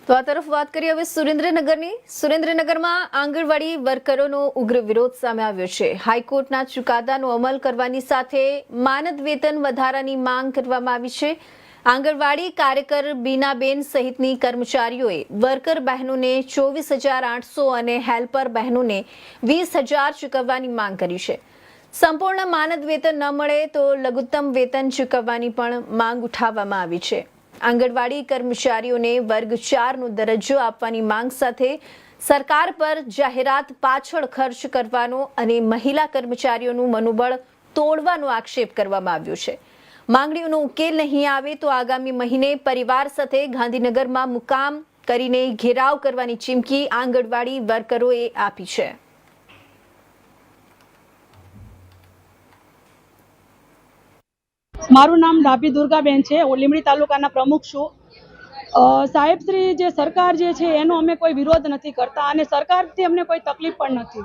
તો આ તરફ વાત કરીએ હવે સુરેન્દ્રનગરની. સુરેન્દ્રનગરમાં આંગણવાડી વર્કરોનો ઉગ્ર વિરોધ સામે આવ્યો છે. હાઈકોર્ટના ચુકાદાનો અમલ કરવાની સાથે માનદ વેતન વધારાની માંગ કરવામાં આવી છે. આંગણવાડી કાર્યકર બીનાબેન સહિતની કર્મચારીઓએ વર્કર બહેનોને 24,800 અને હેલ્પર બહેનોને 20,000 ચૂકવવાની માંગ કરી છે. સંપૂર્ણ માનદ વેતન ન મળે તો લઘુત્તમ વેતન ચૂકવવાની પણ માંગ ઉઠાવવામાં આવી છે. આંગણવાડી કર્મચારીઓને વર્ગ 4નો દરજ્જો આપવાની માંગ સાથે સરકાર પર જાહેરાત પાછળ ખર્ચ કરવાનો અને મહિલા કર્મચારીઓનું મનોબળ તોડવાનો આક્ષેપ કરવામાં આવ્યો છે. માંગણીઓનો ઉકેલ નહીં આવે તો આગામી મહિને પરિવાર સાથે ગાંધીનગરમાં મુકામ કરીને ઘેરાવ કરવાની ચીમકી આંગણવાડી વર્કરોએ આપી છે. મારું નામ ડાભી દુર્ગાબેન છે. હું લીંબડી તાલુકાના પ્રમુખ છું. સાહેબશ્રી જે સરકાર જે છે એનો અમે કોઈ વિરોધ નથી કરતા અને સરકારથી અમને કોઈ તકલીફ પણ નથી.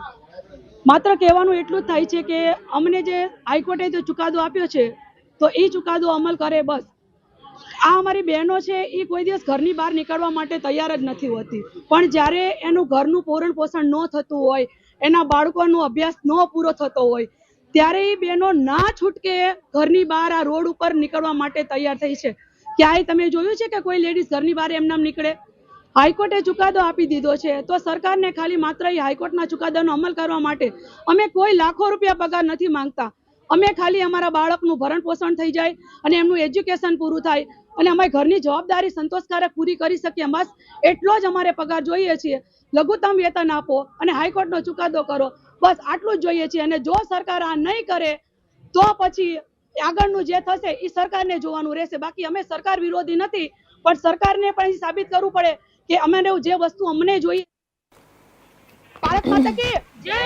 માત્ર કહેવાનું એટલું જ થાય છે કે અમને જે હાઈકોર્ટે જે ચુકાદો આપ્યો છે તો એ ચુકાદો અમલ કરે બસ. આ અમારી બહેનો છે એ કોઈ દિવસ ઘરની બહાર નીકળવા માટે તૈયાર જ નથી હોતી, પણ જ્યારે એનું ઘરનું પોષણ પોષણ ન થતું હોય, એના બાળકોનો અભ્યાસ ન પૂરો થતો હોય, ત્યારે એ બહેનો ના છૂટકે ઘરની બહાર આ રોડ ઉપર નીકળવા માટે તૈયાર થઈ છે. ક્યાંય તમે જોયું છે કે કોઈ લેડીઝ ઘરની બહાર એમનામ નીકળે? હાઈકોર્ટે ચુકાદો આપી દીધો છે તો સરકારને ખાલી માત્ર એ હાઈકોર્ટના ચુકાદાનો અમલ કરવા માટે અમે કોઈ લાખો રૂપિયા પગાર નથી માંગતા. અમે ખાલી અમારા બાળકનું ભરણ પોષણ થઈ જાય અને એમનું એજ્યુકેશન પૂરું થાય અને અમારી ઘરની જવાબદારી સંતોષકારક પૂરી કરી શકીએ, બસ એટલો જ અમારે પગાર જોઈએ છીએ. લઘુત્તમ વેતન આપો અને હાઈકોર્ટનો ચુકાદો કરો, બસ આટલું જ જોઈએ છીએ. અને જો સરકાર આ નહીં કરે તો પછી આગળનું જે થશે એ સરકારને જોવાનું રહેશે. બાકી અમે સરકાર વિરોધી નથી, પણ સરકારને પણ સાબિત કરવું પડે કે અમે જે વસ્તુ અમને જોઈએ. ભારત માતા કી જય.